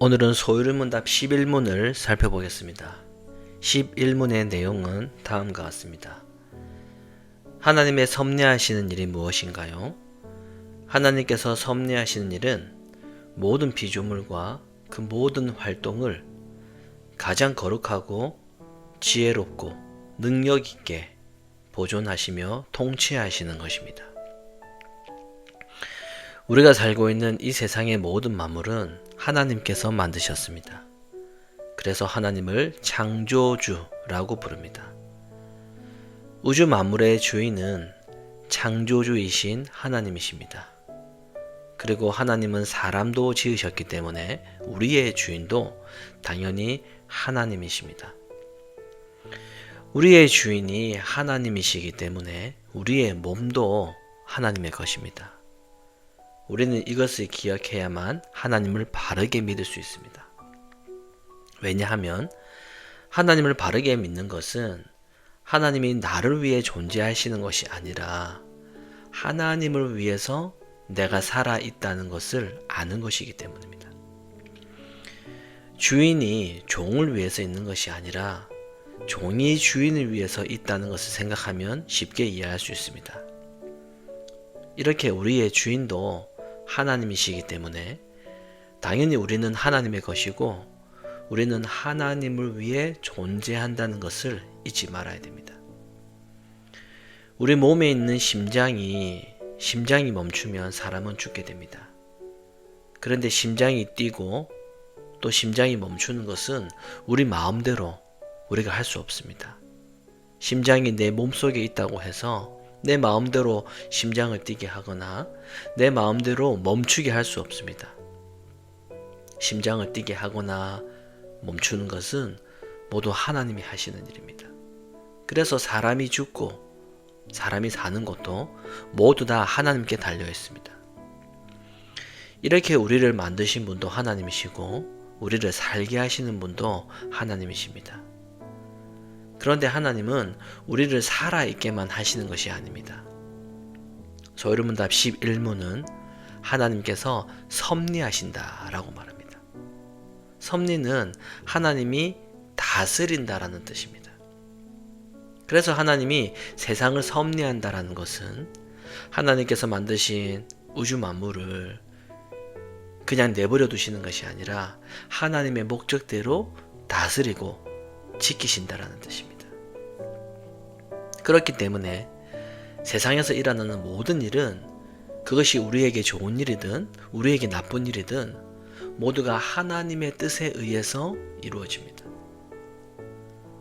오늘은 소유문답 11문을 살펴보겠습니다. 11문의 내용은 다음과 같습니다. 하나님의 섭리하시는 일이 무엇인가요? 하나님께서 섭리하시는 일은 모든 피조물과 그 모든 활동을 가장 거룩하고 지혜롭고 능력있게 보존하시며 통치하시는 것입니다. 우리가 살고 있는 이 세상의 모든 만물은 하나님께서 만드셨습니다. 그래서 하나님을 창조주라고 부릅니다. 우주 만물의 주인은 창조주이신 하나님이십니다. 그리고 하나님은 사람도 지으셨기 때문에 우리의 주인도 당연히 하나님이십니다. 우리의 주인이 하나님이시기 때문에 우리의 몸도 하나님의 것입니다. 우리는 이것을 기억해야만 하나님을 바르게 믿을 수 있습니다. 왜냐하면 하나님을 바르게 믿는 것은 하나님이 나를 위해 존재하시는 것이 아니라 하나님을 위해서 내가 살아 있다는 것을 아는 것이기 때문입니다. 주인이 종을 위해서 있는 것이 아니라 종이 주인을 위해서 있다는 것을 생각하면 쉽게 이해할 수 있습니다. 이렇게 우리의 주인도 하나님이시기 때문에 당연히 우리는 하나님의 것이고 우리는 하나님을 위해 존재한다는 것을 잊지 말아야 됩니다. 우리 몸에 있는 심장이 멈추면 사람은 죽게 됩니다. 그런데 심장이 뛰고 또 심장이 멈추는 것은 우리 마음대로 우리가 할 수 없습니다. 심장이 내 몸속에 있다고 해서 내 마음대로 심장을 뛰게 하거나 내 마음대로 멈추게 할 수 없습니다. 심장을 뛰게 하거나 멈추는 것은 모두 하나님이 하시는 일입니다. 그래서 사람이 죽고 사람이 사는 것도 모두 다 하나님께 달려 있습니다. 이렇게 우리를 만드신 분도 하나님이시고 우리를 살게 하시는 분도 하나님이십니다. 그런데 하나님은 우리를 살아있게만 하시는 것이 아닙니다. 소유문답 11문은 하나님께서 섭리하신다 라고 말합니다. 섭리는 하나님이 다스린다라는 뜻입니다. 그래서 하나님이 세상을 섭리한다라는 것은 하나님께서 만드신 우주 만물을 그냥 내버려 두시는 것이 아니라 하나님의 목적대로 다스리고 지키신다라는 뜻입니다. 그렇기 때문에 세상에서 일어나는 모든 일은 그것이 우리에게 좋은 일이든 우리에게 나쁜 일이든 모두가 하나님의 뜻에 의해서 이루어집니다.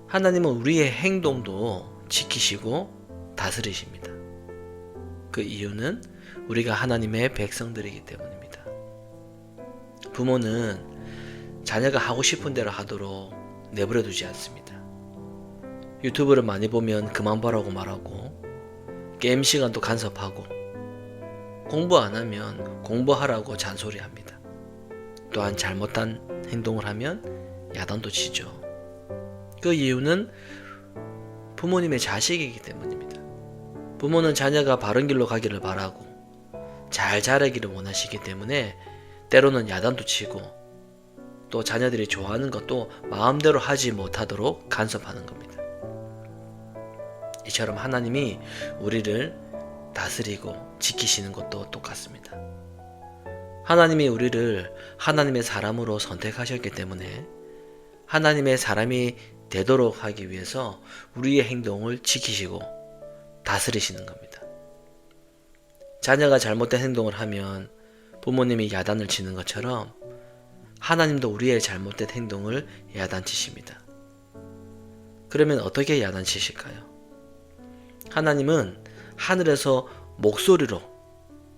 하나님은 우리의 행동도 지키시고 다스리십니다. 그 이유는 우리가 하나님의 백성들이기 때문입니다. 부모는 자녀가 하고 싶은 대로 하도록 내버려 두지 않습니다. 유튜브를 많이 보면 그만 보라고 말하고 게임 시간도 간섭하고 공부 안 하면 공부하라고 잔소리합니다. 또한 잘못한 행동을 하면 야단도 치죠. 그 이유는 부모님의 자식이기 때문입니다. 부모는 자녀가 바른 길로 가기를 바라고 잘 자라기를 원하시기 때문에 때로는 야단도 치고 또 자녀들이 좋아하는 것도 마음대로 하지 못하도록 간섭하는 겁니다. 이처럼 하나님이 우리를 다스리고 지키시는 것도 똑같습니다. 하나님이 우리를 하나님의 사람으로 선택하셨기 때문에 하나님의 사람이 되도록 하기 위해서 우리의 행동을 지키시고 다스리시는 겁니다. 자녀가 잘못된 행동을 하면 부모님이 야단을 치는 것처럼 하나님도 우리의 잘못된 행동을 야단치십니다. 그러면 어떻게 야단치실까요? 하나님은 하늘에서 목소리로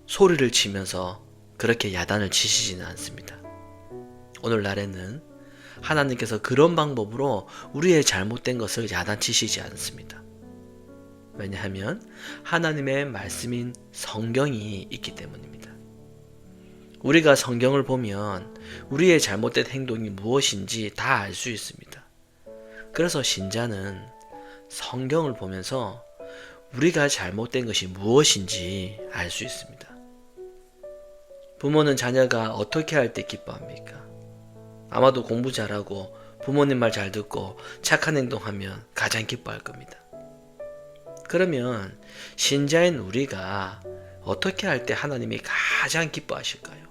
소리를 치면서 그렇게 야단을 치시지는 않습니다. 오늘날에는 하나님께서 그런 방법으로 우리의 잘못된 것을 야단치시지 않습니다. 왜냐하면 하나님의 말씀인 성경이 있기 때문입니다. 우리가 성경을 보면 우리의 잘못된 행동이 무엇인지 다 알 수 있습니다. 그래서 신자는 성경을 보면서 우리가 잘못된 것이 무엇인지 알 수 있습니다. 부모는 자녀가 어떻게 할 때 기뻐합니까? 아마도 공부 잘하고 부모님 말 잘 듣고 착한 행동하면 가장 기뻐할 겁니다. 그러면 신자인 우리가 어떻게 할 때 하나님이 가장 기뻐하실까요?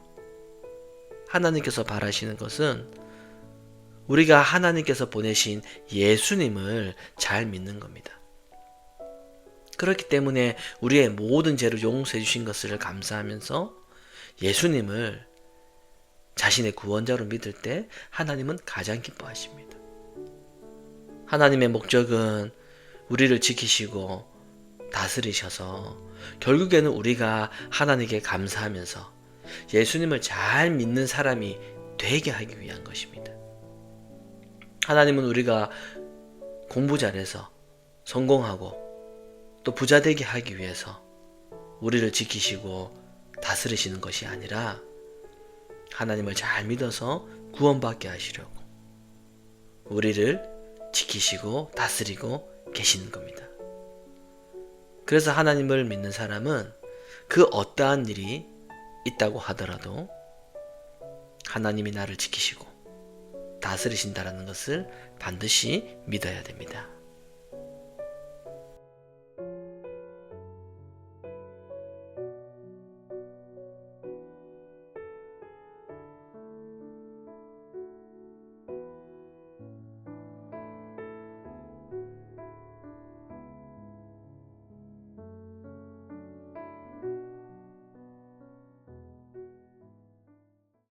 하나님께서 바라시는 것은 우리가 하나님께서 보내신 예수님을 잘 믿는 겁니다. 그렇기 때문에 우리의 모든 죄를 용서해 주신 것을 감사하면서 예수님을 자신의 구원자로 믿을 때 하나님은 가장 기뻐하십니다. 하나님의 목적은 우리를 지키시고 다스리셔서 결국에는 우리가 하나님께 감사하면서 예수님을 잘 믿는 사람이 되게 하기 위한 것입니다. 하나님은 우리가 공부 잘해서 성공하고 또 부자 되게 하기 위해서 우리를 지키시고 다스리시는 것이 아니라 하나님을 잘 믿어서 구원받게 하시려고 우리를 지키시고 다스리고 계시는 겁니다. 그래서 하나님을 믿는 사람은 그 어떠한 일이 있다고 하더라도 하나님이 나를 지키시고 다스리신다라는 것을 반드시 믿어야 됩니다.